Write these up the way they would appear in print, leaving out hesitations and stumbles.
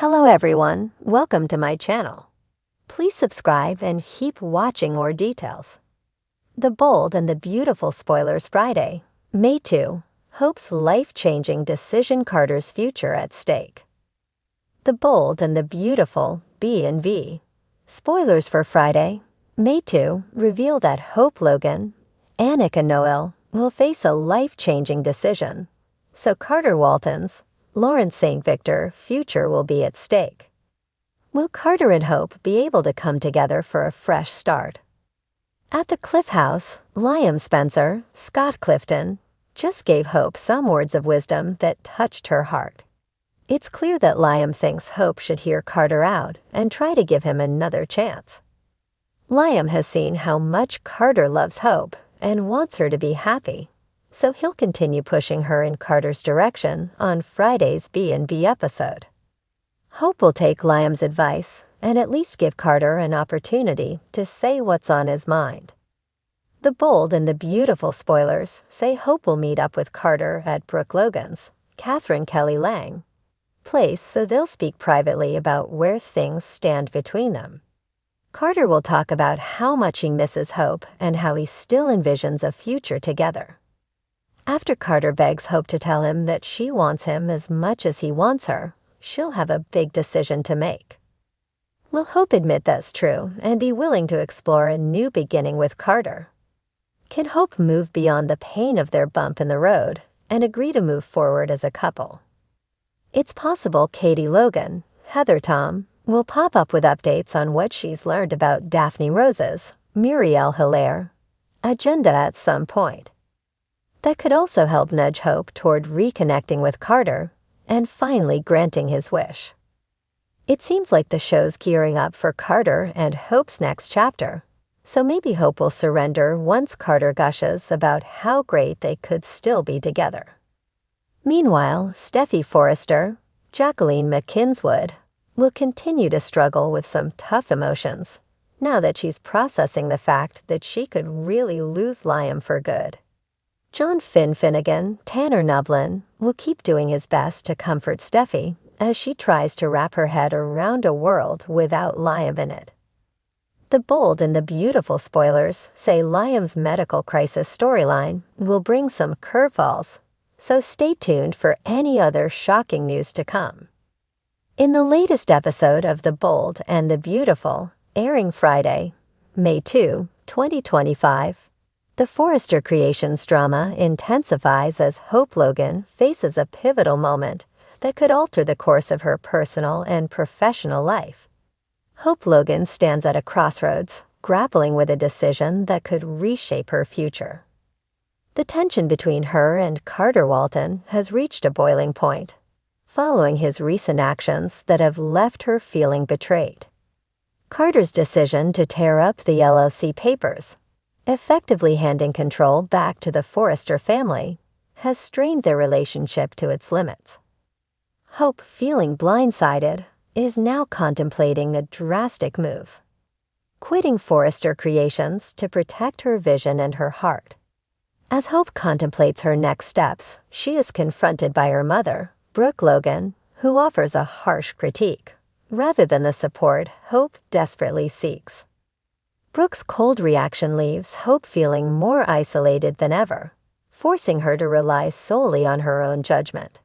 Hello everyone, welcome to my channel. Please subscribe and keep watching more details. The Bold and the Beautiful spoilers Friday, May 2, Hope's life-changing decision, Carter's future at stake. The Bold and the Beautiful, B and V. Spoilers for Friday, May 2 reveal that Hope Logan, Annika Noel will face a life-changing decision, so Carter Walton's, Lawrence St. Victor future will be at stake. Will Carter and Hope be able to come together for a fresh start? At the Cliff House, Liam Spencer, Scott Clifton, just gave Hope some words of wisdom that touched her heart. It's clear that Liam thinks Hope should hear Carter out and try to give him another chance. Liam has seen how much Carter loves Hope and wants her to be happy, so he'll continue pushing her in Carter's direction on Friday's B&B episode. Hope will take Liam's advice and at least give Carter an opportunity to say what's on his mind. The Bold and the Beautiful spoilers say Hope will meet up with Carter at Brooke Logan's, Catherine Kelly Lang, place, so they'll speak privately about where things stand between them. Carter will talk about how much he misses Hope and how he still envisions a future together. After Carter begs Hope to tell him that she wants him as much as he wants her, she'll have a big decision to make. Will Hope admit that's true and be willing to explore a new beginning with Carter? Can Hope move beyond the pain of their bump in the road and agree to move forward as a couple? It's possible Katie Logan, Heather Tom, will pop up with updates on what she's learned about Daphne Rose's, Muriel Hilaire, agenda at some point. That could also help nudge Hope toward reconnecting with Carter and finally granting his wish. It seems like the show's gearing up for Carter and Hope's next chapter, so maybe Hope will surrender once Carter gushes about how great they could still be together. Meanwhile, Steffi Forrester, Jacqueline McKinswood, will continue to struggle with some tough emotions now that she's processing the fact that she could really lose Liam for good. John Finnegan, Tanner Nublin, will keep doing his best to comfort Steffi as she tries to wrap her head around a world without Liam in it. The Bold and the Beautiful spoilers say Liam's medical crisis storyline will bring some curveballs, so stay tuned for any other shocking news to come. In the latest episode of The Bold and the Beautiful, airing Friday, May 2, 2025, the Forrester Creations drama intensifies as Hope Logan faces a pivotal moment that could alter the course of her personal and professional life. Hope Logan stands at a crossroads, grappling with a decision that could reshape her future. The tension between her and Carter Walton has reached a boiling point, following his recent actions that have left her feeling betrayed. Carter's decision to tear up the LLC papers, effectively handing control back to the Forrester family, has strained their relationship to its limits. Hope, feeling blindsided, is now contemplating a drastic move, quitting Forrester Creations to protect her vision and her heart. As Hope contemplates her next steps, she is confronted by her mother, Brooke Logan, who offers a harsh critique, rather than the support Hope desperately seeks. Brooke's cold reaction leaves Hope feeling more isolated than ever, forcing her to rely solely on her own judgment.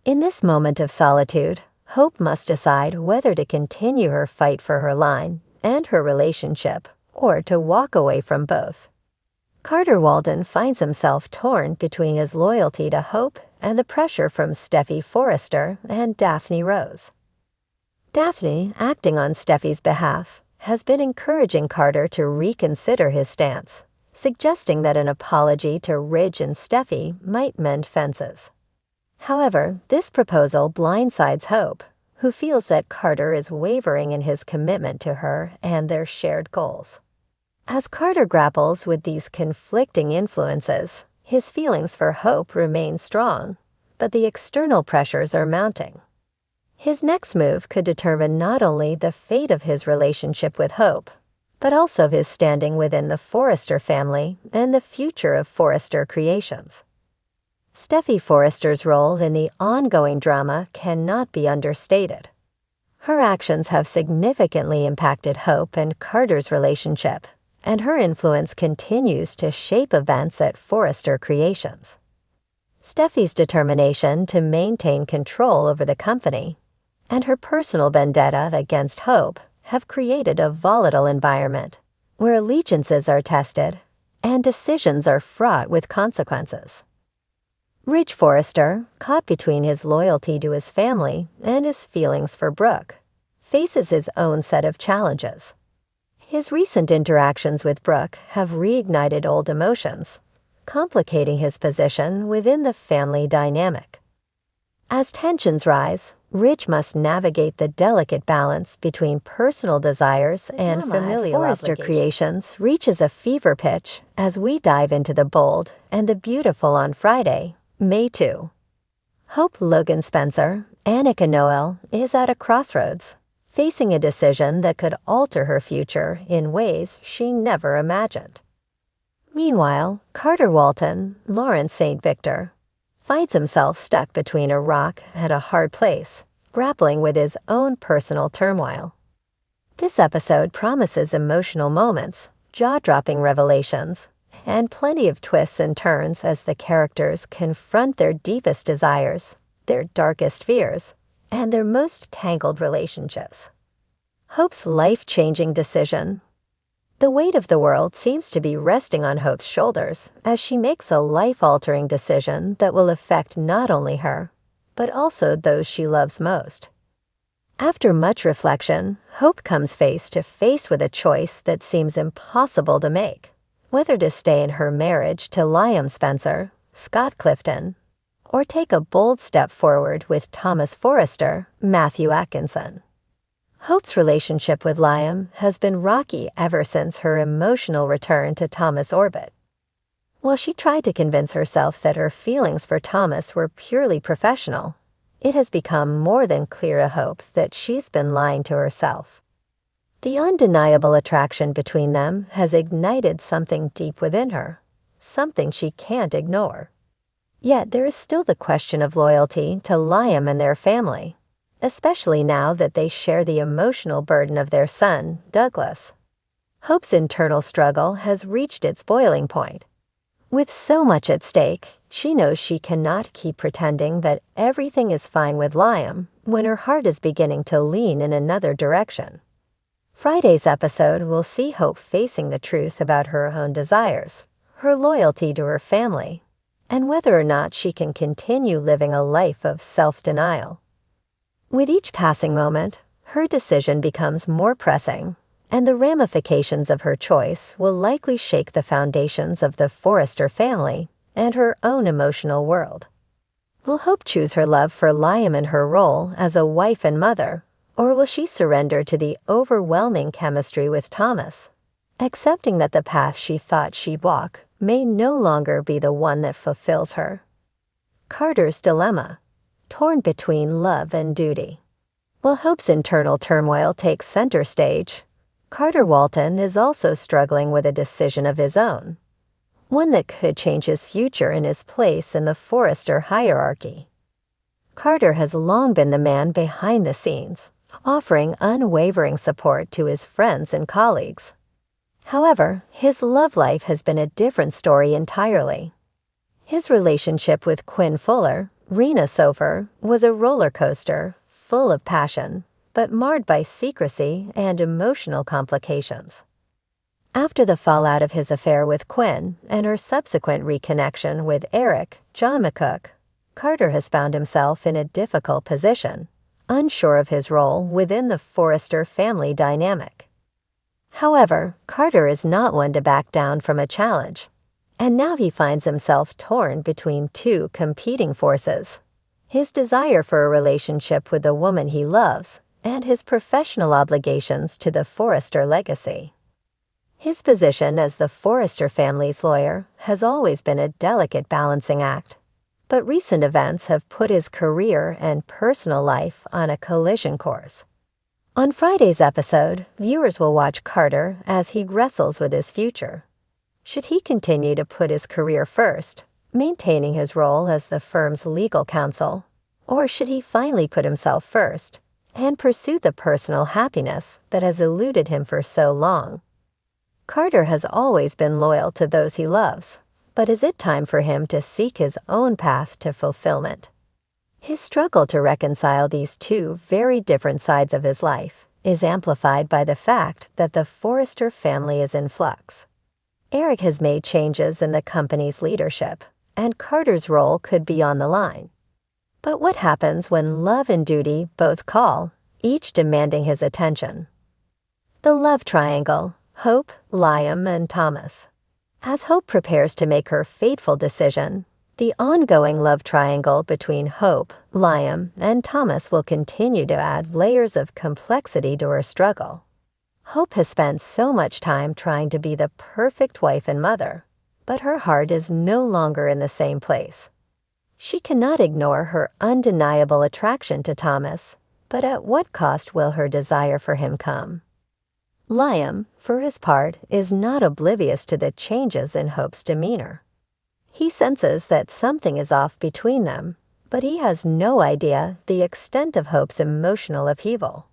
In this moment of solitude, Hope must decide whether to continue her fight for her line and her relationship, or to walk away from both. Carter Walton finds himself torn between his loyalty to Hope and the pressure from Steffi Forrester and Daphne Rose. Daphne, acting on Steffi's behalf, has been encouraging Carter to reconsider his stance, suggesting that an apology to Ridge and Steffi might mend fences. However, this proposal blindsides Hope, who feels that Carter is wavering in his commitment to her and their shared goals. As Carter grapples with these conflicting influences, his feelings for Hope remain strong, but the external pressures are mounting. His next move could determine not only the fate of his relationship with Hope, but also his standing within the Forrester family and the future of Forrester Creations. Steffi Forrester's role in the ongoing drama cannot be understated. Her actions have significantly impacted Hope and Carter's relationship, and her influence continues to shape events at Forrester Creations. Steffi's determination to maintain control over the company and her personal vendetta against Hope have created a volatile environment where allegiances are tested and decisions are fraught with consequences. Ridge Forrester, caught between his loyalty to his family and his feelings for Brooke, faces his own set of challenges. His recent interactions with Brooke have reignited old emotions, complicating his position within the family dynamic. As tensions rise, Ridge must navigate the delicate balance between personal desires and familial Forrester Creations reaches a fever pitch as we dive into the bold and the beautiful on Friday, May 2. Hope Logan Spencer, Annika Noel, is at a crossroads, facing a decision that could alter her future in ways she never imagined. Meanwhile, Carter Walton, Lawrence St. Victor, finds himself stuck between a rock and a hard place, grappling with his own personal turmoil. This episode promises emotional moments, jaw-dropping revelations, and plenty of twists and turns as the characters confront their deepest desires, their darkest fears, and their most tangled relationships. Hope's life-changing decision. The weight of the world seems to be resting on Hope's shoulders as she makes a life-altering decision that will affect not only her, but also those she loves most. After much reflection, Hope comes face to face with a choice that seems impossible to make, whether to stay in her marriage to Liam Spencer, Scott Clifton, or take a bold step forward with Thomas Forrester, Matthew Atkinson. Hope's relationship with Liam has been rocky ever since her emotional return to Thomas' orbit. While she tried to convince herself that her feelings for Thomas were purely professional, it has become more than clear to Hope that she's been lying to herself. The undeniable attraction between them has ignited something deep within her, something she can't ignore. Yet there is still the question of loyalty to Liam and their family, especially now that they share the emotional burden of their son, Douglas. Hope's internal struggle has reached its boiling point. With so much at stake, she knows she cannot keep pretending that everything is fine with Liam when her heart is beginning to lean in another direction. Friday's episode will see Hope facing the truth about her own desires, her loyalty to her family, and whether or not she can continue living a life of self-denial. With each passing moment, her decision becomes more pressing, and the ramifications of her choice will likely shake the foundations of the Forrester family and her own emotional world. Will Hope choose her love for Liam and her role as a wife and mother, or will she surrender to the overwhelming chemistry with Thomas, accepting that the path she thought she'd walk may no longer be the one that fulfills her? Carter's dilemma, torn between love and duty. While Hope's internal turmoil takes center stage, Carter Walton is also struggling with a decision of his own, one that could change his future and his place in the Forrester hierarchy. Carter has long been the man behind the scenes, offering unwavering support to his friends and colleagues. However, his love life has been a different story entirely. His relationship with Quinn Fuller, Rena Sofer, was a roller coaster, full of passion, but marred by secrecy and emotional complications. After the fallout of his affair with Quinn and her subsequent reconnection with Eric, John McCook, Carter has found himself in a difficult position, unsure of his role within the Forrester family dynamic. However, Carter is not one to back down from a challenge, and now he finds himself torn between two competing forces: his desire for a relationship with the woman he loves and his professional obligations to the Forrester legacy. His position as the Forrester family's lawyer has always been a delicate balancing act, but recent events have put his career and personal life on a collision course. On Friday's episode, viewers will watch Carter as he wrestles with his future. Should he continue to put his career first, maintaining his role as the firm's legal counsel, or should he finally put himself first and pursue the personal happiness that has eluded him for so long. Carter has always been loyal to those he loves, but is it time for him to seek his own path to fulfillment? His struggle to reconcile these two very different sides of his life is amplified by the fact that the Forrester family is in flux. Eric has made changes in the company's leadership, and Carter's role could be on the line. But what happens when love and duty both call, each demanding his attention? The love triangle: Hope, Liam, and Thomas. As Hope prepares to make her fateful decision, the ongoing love triangle between Hope, Liam, and Thomas will continue to add layers of complexity to her struggle. Hope has spent so much time trying to be the perfect wife and mother, but her heart is no longer in the same place. She cannot ignore her undeniable attraction to Thomas, but at what cost will her desire for him come? Liam, for his part, is not oblivious to the changes in Hope's demeanor. He senses that something is off between them, but he has no idea the extent of Hope's emotional upheaval.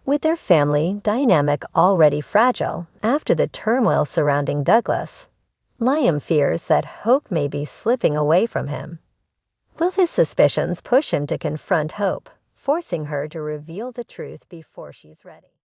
With their family dynamic already fragile after the turmoil surrounding Douglas, Liam fears that Hope may be slipping away from him. Will his suspicions push him to confront Hope, forcing her to reveal the truth before she's ready?